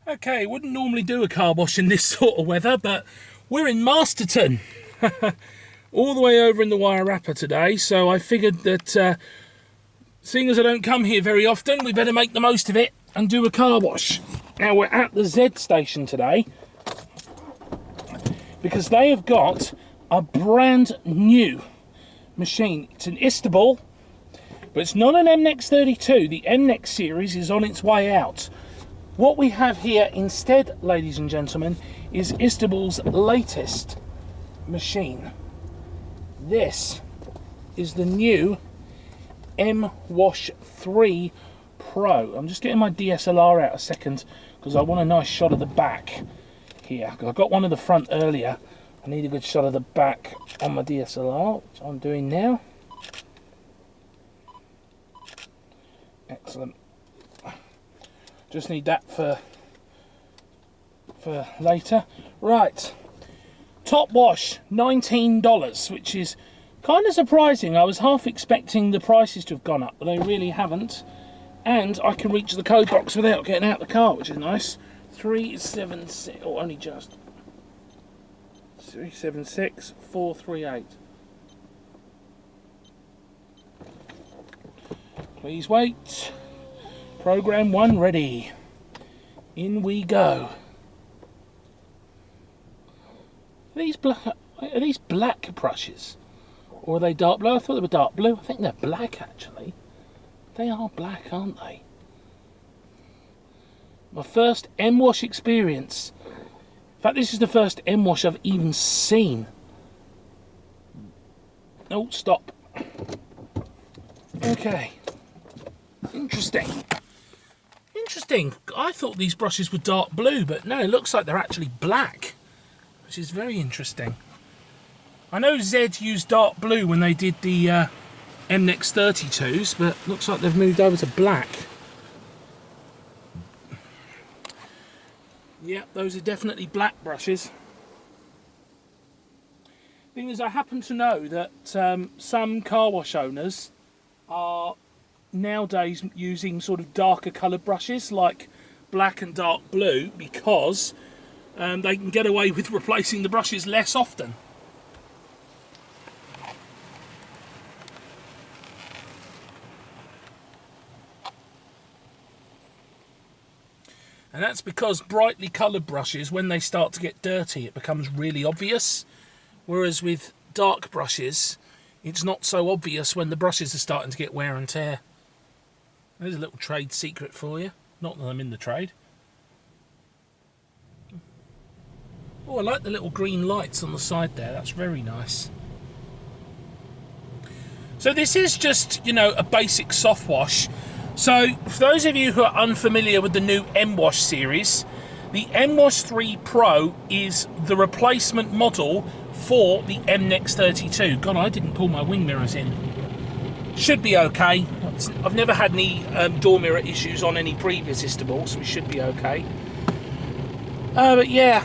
Okay, wouldn't normally do a car wash in this sort of weather, but we're in Masterton, all the way over in the Wairarapa today, so I figured that seeing as I don't come here very often, we better make the most of it and do a car wash. Now we're at the Z station today, because they have got a brand new machine. It's an Istobal, but it's not an MNEX32. The MNEX series is on its way out. What we have here instead, ladies and gentlemen, is Istobal's latest machine. This is the new M'Wash 3 Pro. I'm just getting my DSLR out a second because I want a nice shot of the back here. I got one of the front earlier. I need a good shot of the back on my DSLR, which I'm doing now. Excellent. Just need that for later. Right, top wash, $19, which is kind of surprising. I was half expecting the prices to have gone up, but they really haven't. And I can reach the code box without getting out the car, which is nice. 376, or only just 376438. Please wait. Program 1 ready. In we go. Are these black brushes? Or are they dark blue? I thought they were dark blue. I think they're black actually. They are black, aren't they? My first M'Wash experience. In fact, this is the first M'Wash I've even seen. Oh, stop. Okay. Interesting. Interesting. I thought these brushes were dark blue, but no, it looks like they're actually black, which is very interesting. I know Z used dark blue when they did the MNEX 32s, but looks like they've moved over to black. Yep, those are definitely black brushes. Thing is, I happen to know that some car wash owners are nowadays using sort of darker coloured brushes like black and dark blue because they can get away with replacing the brushes less often. And that's because brightly coloured brushes, when they start to get dirty, it becomes really obvious. Whereas with dark brushes, it's not so obvious when the brushes are starting to get wear and tear. There's a little trade secret for you. Not that I'm in the trade. Oh, I like the little green lights on the side there. That's very nice. So this is just, you know, a basic soft wash. So for those of you who are unfamiliar with the new M'Wash series, the M'Wash 3 Pro is the replacement model for the MNEX 32. God, I didn't pull my wing mirrors in. Should be okay. I've never had any door mirror issues on any previous Istobal, so we should be okay. But yeah,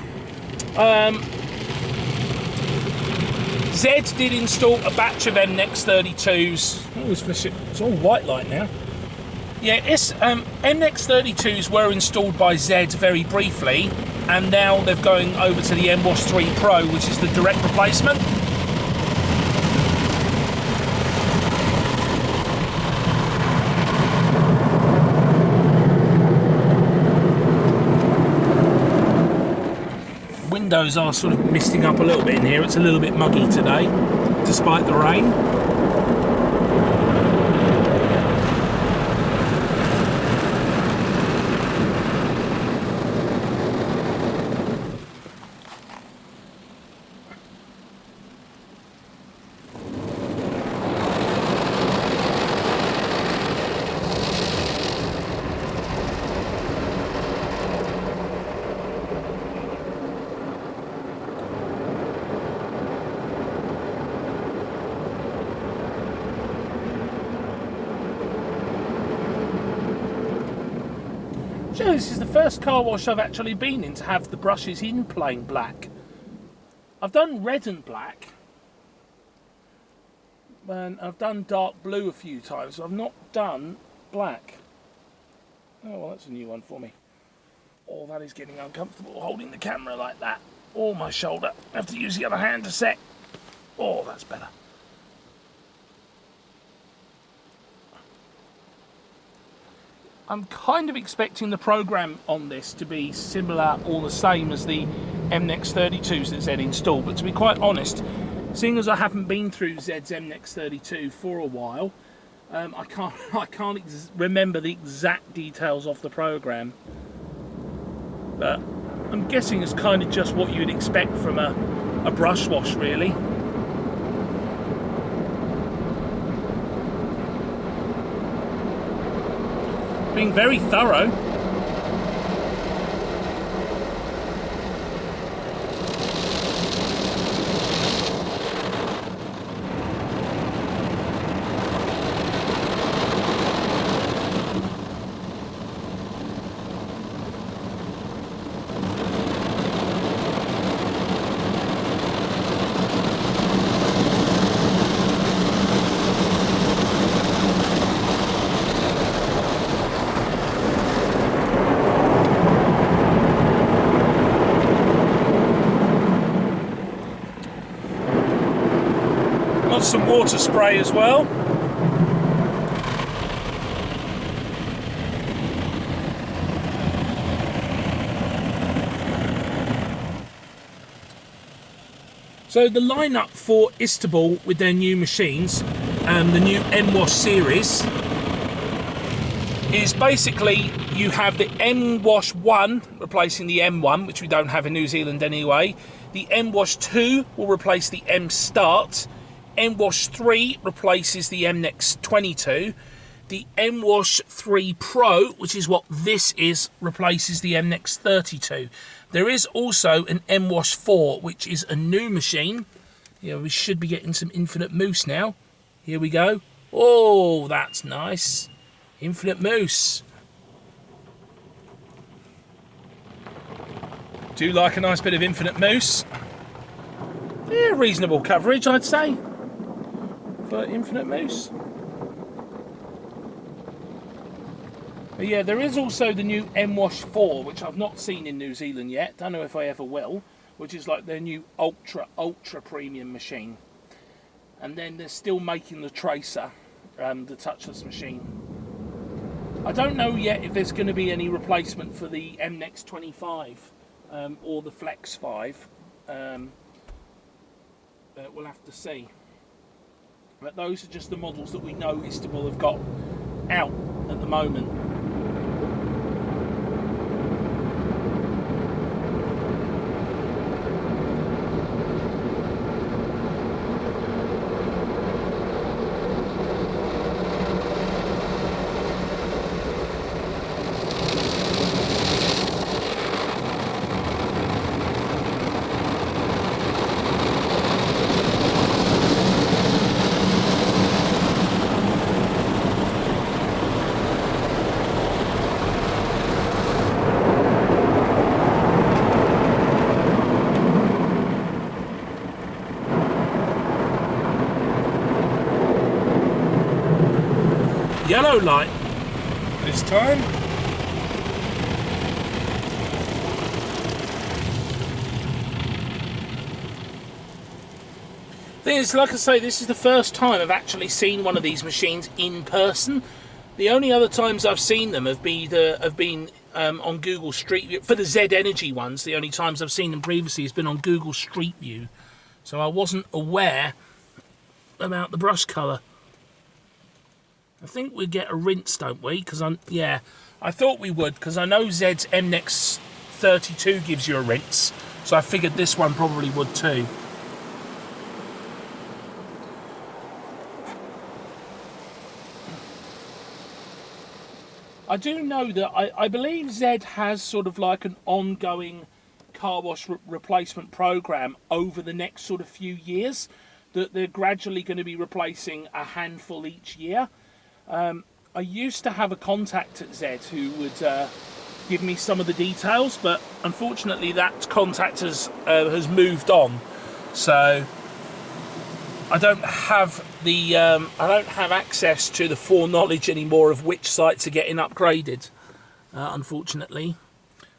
Z did install a batch of MNEX 32s. Oh, it's all white light now. Yeah, MNEX 32s were installed by Z very briefly, and now they're going over to the M'Wash 3 Pro, which is the direct replacement. Windows are sort of misting up a little bit in here. It's a little bit muggy today, despite the rain. So this is the first car wash I've actually been in to have the brushes in plain black. I've done red and black, and I've done dark blue a few times. I've not done black. Oh, well, that's a new one for me. Oh, that is getting uncomfortable holding the camera like that. Oh, my shoulder. I have to use the other hand to set. Oh, that's better. I'm kind of expecting the program on this to be similar or the same as the MNEX 32s that Zed installed, but to be quite honest, seeing as I haven't been through Zed's MNEX 32 for a while, I can't remember the exact details of the program, but I'm guessing it's kind of just what you'd expect from a brush wash, really. Being very thorough. Some water spray as well. So the lineup for Istobal with their new machines, the new M'Wash series, is basically you have the M'Wash 1 replacing the M1, which we don't have in New Zealand anyway. The M'Wash 2 will replace the M Start. M'Wash 3 replaces the MNEX 22. The M'Wash 3 Pro, which is what this is, replaces the MNEX 32. There is also an M'Wash 4, which is a new machine. Yeah, we should be getting some infinite mousse now. Here we go. Oh, that's nice. Infinite mousse. Do like a nice bit of infinite mousse. Yeah, reasonable coverage, I'd say, for infinite mousse. But yeah, there is also the new M'Wash 4, which I've not seen in New Zealand yet. Don't know if I ever will, which is like their new ultra premium machine. And then they're still making the Tracer, the touchless machine. I don't know yet if there's going to be any replacement for the MNEX 25 or the Flex 5. We'll have to see. But those are just the models that we know Istobal have got out at the moment. Yellow light this time. Thing is, like I say, this is the first time I've actually seen one of these machines in person. The only other times I've seen them have been on Google Street View. For the Z Energy ones, the only times I've seen them previously has been on Google Street View. So I wasn't aware about the brush colour. I think we get a rinse, don't we? Because I thought we would, because I know Zed's MNEX 32 gives you a rinse, so I figured this one probably would too. I do know that I believe Zed has sort of like an ongoing car wash replacement program over the next sort of few years, that they're gradually going to be replacing a handful each year. I used to have a contact at Zed who would give me some of the details, but unfortunately that contact has moved on, so I don't have access to the foreknowledge anymore of which sites are getting upgraded, unfortunately.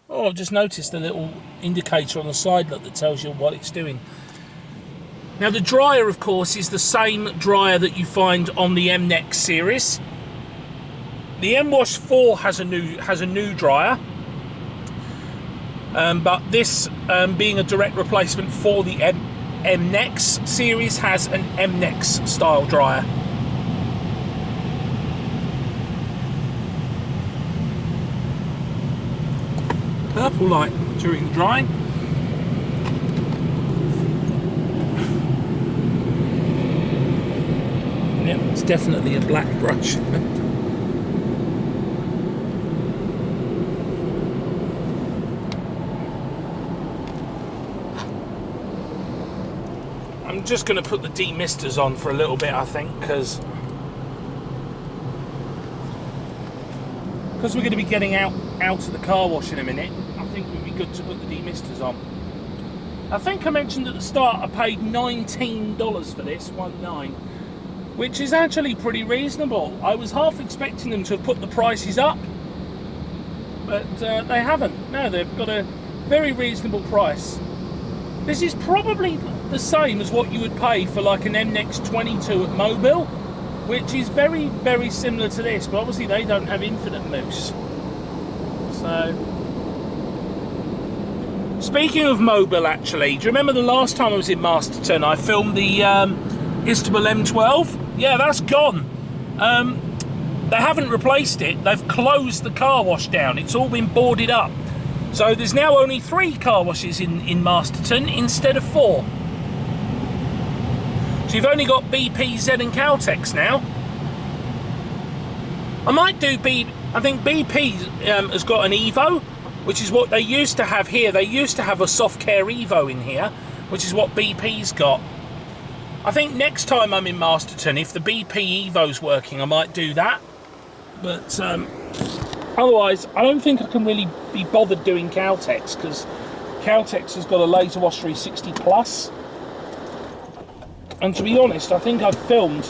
Oh, I've just noticed the little indicator on the side look that tells you what it's doing. Now the dryer, of course, is the same dryer that you find on the MNext series. The M'Wash 4 has a new dryer, but this, being a direct replacement for the MNext series, has an MNext style dryer. Purple light during the drying. Yep, it's definitely a black brush. I'm just going to put the demisters on for a little bit, I think, because we're going to be getting out of the car wash in a minute. I think it would be good to put the demisters on. I think I mentioned at the start I paid $19 for this, 19, which is actually pretty reasonable. I was half expecting them to have put the prices up, but they haven't. No, they've got a very reasonable price. This is probably the same as what you would pay for like an MNext 22 at Mobile, which is very, very similar to this, but obviously they don't have infinite mousse. So, speaking of Mobile, actually, do you remember the last time I was in Masterton, I filmed the Istobal M12? Yeah, that's gone. They haven't replaced it. They've closed the car wash down. It's all been boarded up. So there's now only 3 car washes in Masterton instead of 4. So you've only got BP, Z and Caltex now. I might do I think BP has got an Evo, which is what they used to have here. They used to have a SoftCare Evo in here, which is what BP's got. I think next time I'm in Masterton, if the BP Evo's working, I might do that. But otherwise, I don't think I can really be bothered doing Caltex, because Caltex has got a Laser Wash 360 Plus. And to be honest, I think I've filmed...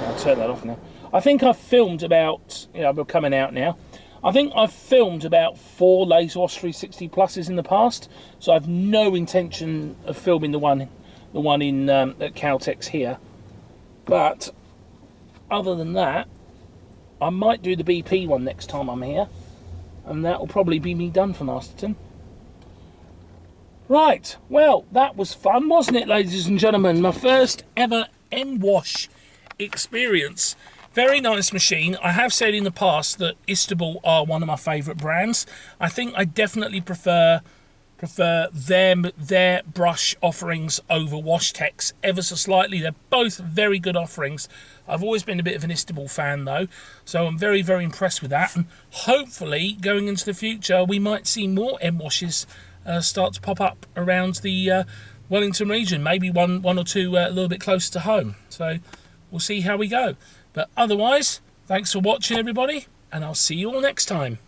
I'll turn that off now. I think I've filmed about... we're coming out now. I think I've filmed about 4 Laser Wash 360 Pluses in the past, so I've no intention of filming the one in at Caltex here. But other than that, I might do the BP one next time I'm here, and that will probably be me done for Masterton. Right, well, that was fun, wasn't it, ladies and gentlemen? My first ever M'Wash experience. Very nice machine. I have said in the past that Istobal are one of my favourite brands. I think I definitely prefer their brush offerings over Washtec's ever so slightly. They're both very good offerings. I've always been a bit of an Istobal fan though, so I'm very, very impressed with that. And hopefully, going into the future, we might see more M'Washes start to pop up around the Wellington region. Maybe one or two a little bit closer to home. So we'll see how we go. But otherwise, thanks for watching, everybody, and I'll see you all next time.